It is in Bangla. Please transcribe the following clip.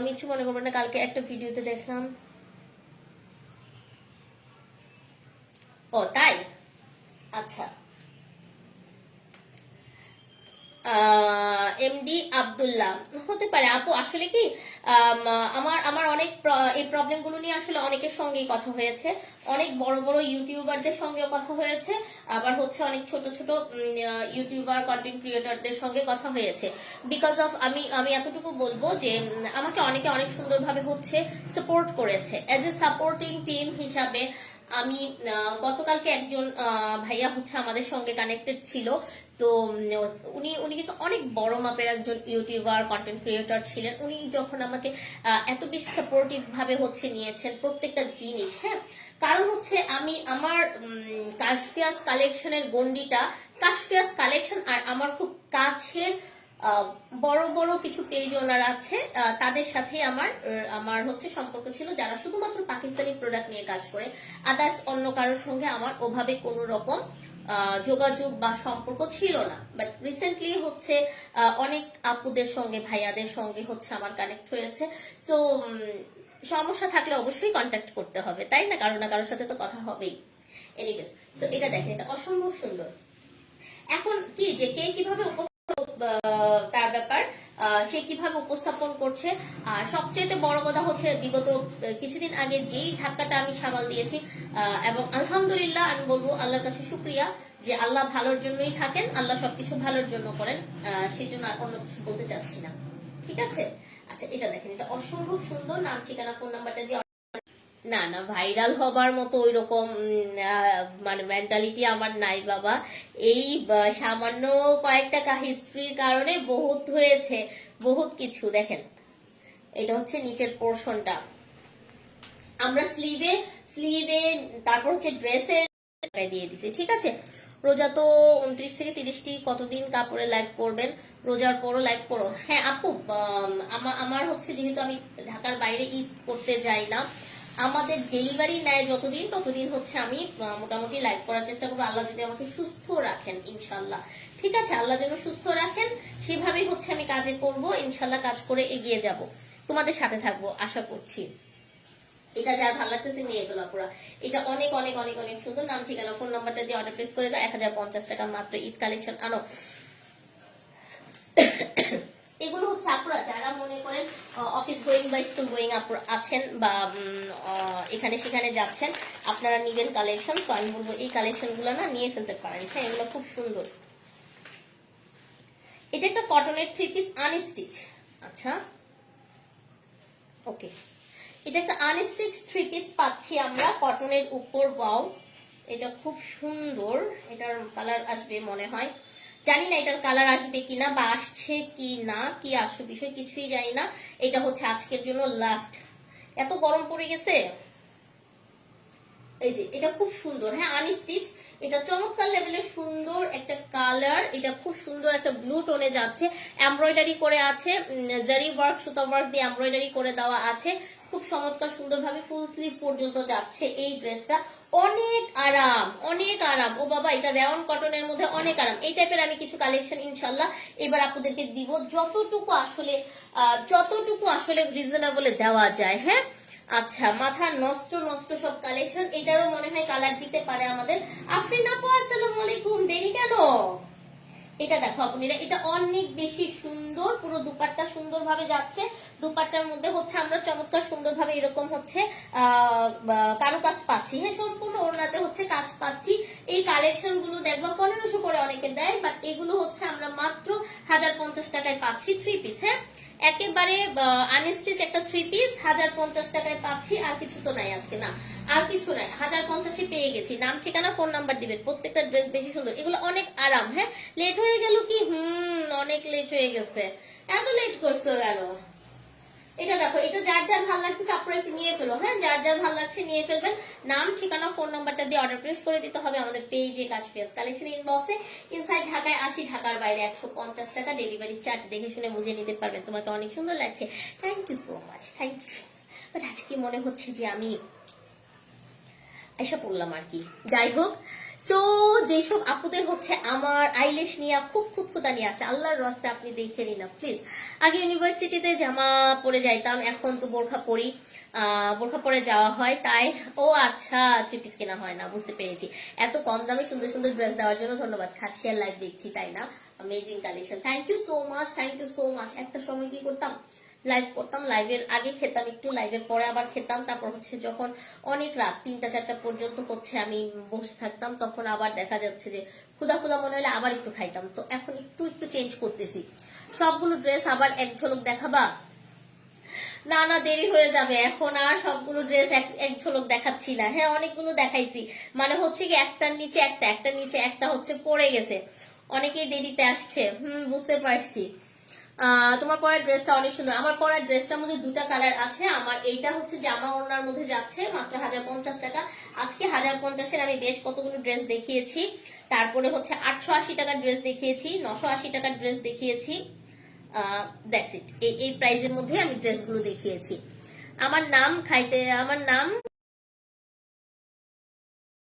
মিছু মনে করবেন না, কালকে একটা ভিডিওতে দেখলাম। ও তাই, আচ্ছা। এমডি আব্দুল্লাহ হতে পারে আপু। আসলে কি আমার আমার অনেক এই প্রবলেম গুলো নিয়ে আসলে অনেকের সঙ্গেই কথা হয়েছে, অনেক বড় বড় ইউটিউবারদের সঙ্গেও কথা হয়েছে, আবার হচ্ছে অনেক ছোট ছোট ইউটিউবার কন্টেন্ট ক্রিয়েটরদের সঙ্গে কথা হয়েছে। বিকজ অফ আমি আমি এতটুকু বলবো যে আমাকে অনেকে অনেক সুন্দরভাবে হচ্ছে সাপোর্ট করেছে। এজ এ সাপোর্টিং টিম হিসাবে আমি গতকালকে একজন ভাইয়া হচ্ছে আমাদের সঙ্গে কানেক্টেড ছিল। তো উনি উনি কিন্তু অনেক বড় মাপের একজন ইউটিউবার কন্টেন্ট ক্রিয়েটর ছিলেন। উনি যখন আমাকে এত বেশি সাপোর্টিভ ভাবে হচ্ছে নিয়েছেন প্রত্যেকটা জিনিস, হ্যাঁ, কারণ হচ্ছে আমি আমার কাশফিয়াস কালেকশনের গন্ডিটা, কাশফিয়াস কালেকশন আর আমার খুব কাছের বড় বড় কিছু পেজ ওনার আছে, তাদের সাথে আমার আমার হচ্ছে সম্পর্ক ছিল, যারা শুধুমাত্র পাকিস্তানি প্রোডাক্ট নিয়ে কাজ করে। আদার্স অন্য কারোর সঙ্গে আমার ওভাবে কোনো রকম যোগাযোগ বা সম্পর্ক ছিল না। বাট রিসেন্টলি হচ্ছে অনেক আপুদের সঙ্গে ভাইয়াদের সঙ্গে হচ্ছে আমার কানেক্ট হয়েছে। সো সমস্যা থাকলে অবশ্যই কন্ট্যাক্ট করতে হবে, তাই না? কারো না কারোর সাথে তো কথা হবেই। এনিওয়েজ, সো এটা দেখেন, এটা অসম্ভব সুন্দর। এখন কি যে কে কিভাবে তার ব্যাপার, সে কিভাবে উপস্থাপন করছে। আর সবচেয়ে বড় কথা হচ্ছে বিগত কিছুদিন আগে যেই ধাক্কাটা আমি সামাল দিয়েছি, এবং আলহামদুলিল্লাহ আমি বলবো আল্লাহর কাছে শুক্রিয়া যে আল্লাহ ভালোর জন্যই থাকেন, আল্লাহ সবকিছু ভালোর জন্য করেন, সেই জন্য আর অন্য কিছু বলতে চাচ্ছি না। ঠিক আছে? আচ্ছা, এটা দেখেন, এটা অসম্ভব সুন্দর। নাম, ঠিকানা, ফোন নাম্বারটা দিয়ে। না না, ভাইরাল হবার মতো ওই রকম মানে মেন্টালিটি আমার নাই বাবা। এই সামান্য কয়েকটা হিস্ট্রির কারণে বহুত হয়েছে, বহুত কিছু। দেখেন, এটা হচ্ছে নিচের পোর্শনটা, আমরা স্লিভে স্লিভে তারপর হচ্ছে ড্রেসের দিয়ে দিছি। ঠিক আছে? রোজা তো 29 থেকে 30টি কতদিন কাপড়ে লাইভ করবেন? রোজার পরও লাইভ করো। হ্যাঁ আপু, আমার হচ্ছে যেহেতু আমি ঢাকার বাইরে ঈদ করতে যাই না, আমাদের ডেলিভারি নেয় যতদিন ততদিন হচ্ছে আমি মোটামুটি লাইভ করার চেষ্টা করবো, আল্লাহ যদি আমাকে সুস্থ রাখেন ইনশাল্লাহ। ঠিক আছে? আল্লাহ যেন সুস্থ রাখেন, সেভাবেই হচ্ছে আমি কাজে করব ইনশাল্লাহ, কাজ করে এগিয়ে যাব, তোমাদের সাথে থাকবো আশা করছি। এটা যার ভালো লাগতেছে নিয়ে গেল পুরা। এটা অনেক অনেক অনেক অনেক সুন্দর। নাম, ঠিকানা, ফোন নাম্বারটা দিয়ে অর্ডার প্লেস করে দাও। 1050 টাকা মাত্র। ঈদ কালেকশন আনো। এগুলো হচ্ছে আপুরা যারা মনে করেন অফিস গোয়িং বা স্কুল গোয়িং আপুরা আছেন, বা এখানে সেখানে যাচ্ছেন, আপনারা নিবেন কালেকশন। তো আমি বলবো এই কালেকশন গুলো না নিয়ে ফেলতে পারেন। হ্যাঁ, এগুলো খুব সুন্দর। এটা একটা কটনের 3 পিস আনস্টিচ। আচ্ছা, ওকে, এটা একটা আনস্টিচ 3 পিস পাচ্ছি আমরা কটনের উপর। ওয়াও, এটা খুব সুন্দর। এটার কালার আসবে মনে হয়, জানি না এটার কালার আসবে কিনা বা আসছে কি না, কি আসবে বিষয় কিছুই জানি না। এটা হচ্ছে আজকের জন্য লাস্ট। এত গরম পড়ে গেছে। এই যে এটা খুব সুন্দর, হ্যাঁ, আনস্টিচ। এটা চমৎকার লেভেলের সুন্দর একটা কালার। এটা খুব সুন্দর একটা ব্লু টোনে যাচ্ছে, এমব্রয়ডারি করে আছে, জারি ওয়ার্ক, সুতা ওয়ার্ক দিয়ে এমব্রয়ডারি করে দেওয়া আছে। খুব চমৎকার সুন্দরভাবে ফুল স্লিভ পর্যন্ত যাচ্ছে এই ড্রেসটা। অনেক আরাম, অনেক আরাম। ও বাবা, এটা রেওয়ান কটনের মধ্যে অনেক আরাম। এই টাইপের আমি কিছু কালেকশন ইনশাল্লাহ এবার আপনাদেরকে দিব, যতটুকু আসলে রিজনেবলে দেওয়া যায়। হ্যাঁ, আচ্ছা, মাথা নষ্ট নষ্ট সব কালেকশন। এটারও মনে হয় কালার দিতে পারে আমাদের। আফরিন আপু, আসসালামু আলাইকুম, দেরি কেন? এটা দেখো আপনারা, এটা অনেক বেশি সুন্দর। পুরো দুপাট্টা সুন্দর ভাবে যাচ্ছে। দুপাট্টার মধ্যে হচ্ছে আমরা চমৎকার সুন্দর ভাবে এরকম হচ্ছে কারো কাজ পাচ্ছি। হ্যাঁ, সম্পূর্ণ ওড়নাতে হচ্ছে কাজ পাচ্ছি। এই কালেকশন গুলো দেখবো 1500 করে অনেকে দেয়, বাট এগুলো হচ্ছে আমরা মাত্র 1050 টাকায় পাচ্ছি 3 পিস। হ্যাঁ, একেবারে আনস্টিচ একটা 3 পিস 1050 টাকায় পাচ্ছি। আর কিছু তো নাই আজকে, না আর কিছু নাই, 1050 পেয়ে গেছি। নাম, ঠিকানা, ফোন নাম্বার দিবেন। প্রত্যেকটা ড্রেস বেশি সুন্দর, এগুলো অনেক আরাম। হ্যাঁ, লেট হয়ে গেল কি? অনেক লেট হয়ে গেছে। এত লেট করছো কেন? এটা দেখো, এটা যার যার ভালো লাগতেছে আপনারা একটু নিয়ে ফেলো। হ্যাঁ, যার যার ভালো লাগছে নিয়ে ফেলবেন। নাম, ঠিকানা, ফোন নাম্বারটা দিয়ে অর্ডার প্লেস করে দিতে হবে আমাদের পেজে, কাশফিয়াস কালেকশন ইনবক্সে। ইনসাইড ঢাকায় 80, ঢাকার বাইরে 150 টাকা ডেলিভারি চার্জ। দেখে শুনে বুঝে নিতে পারবেন। তোমাকে অনেক সুন্দর লাগছে, thank you so much, thank you. But আজকে মনে হচ্ছে যে আমি এসে পড়লাম আর কি। যাই হোক, সো যেসব আপুদের হচ্ছে আমার আইলেশ নিয়ে খুব খুঁতখুঁতা নিয়ে আছে, আল্লাহর রাস্তায় আপনি দেখে নিন না প্লিজ। আগে ইউনিভার্সিটিতে জামা পরে যাইতাম, এখন তো বোরখা পরি, বোরখা পরে যাওয়া হয় তাই। ও আচ্ছা, থ্রি পিস কেনা হয় না, বুঝতে পেরেছি। এত কম দামে সুন্দর সুন্দর ড্রেস দেওয়ার জন্য ধন্যবাদ। খাচ্ছি আর লাইভ দেখছি তাই না, amazing collection, thank you so much, thank you so much. একটা সময় কি করতাম, লাইভ করতাম, লাইভের আগে খেতাম একটু, লাইভের পরে আবার খেতাম, তারপর হচ্ছে যখন অনেক রাত 3টা 4টা পর্যন্ত হচ্ছে আমি বসে থাকতাম, তখন আবার দেখা যাচ্ছে যে ক্ষুধা ক্ষুধা মনে হলে আবার একটু খাইতাম। তো এখন একটু একটু চেঞ্জ করতেছি। সবগুলো ড্রেস আবার এক ঝলক দেখাবা? না না, দেরি হয়ে যাবে, এখন আর সবগুলো ড্রেস এক ঝলক দেখাচ্ছি না। হ্যাঁ, অনেকগুলো দেখাইছি, মানে হচ্ছে কি একটার নিচে একটা, একটার নিচে একটা হচ্ছে পড়ে গেছে, অনেকেই দেরিতে আসছে। বুঝতে পারছি। তোমার পরার ড্রেসটা অনেক সুন্দর। আমার পরার ড্রেসটার মধ্যে 2টা কালার আছে। আমার এইটা হচ্ছে জামা ওড়নার মধ্যে যাচ্ছে মাত্র 1050 টাকা। আজকে 1050-এর আমি বেশ কতগুলো ড্রেস দেখিয়েছি। তারপরে হচ্ছে 880 টাকার ড্রেস দেখিয়েছি, 980 টাকার ড্রেস দেখিয়েছি। That's it. এই প্রাইজের মধ্যে আমি ড্রেসগুলো দেখিয়েছি। আমার নাম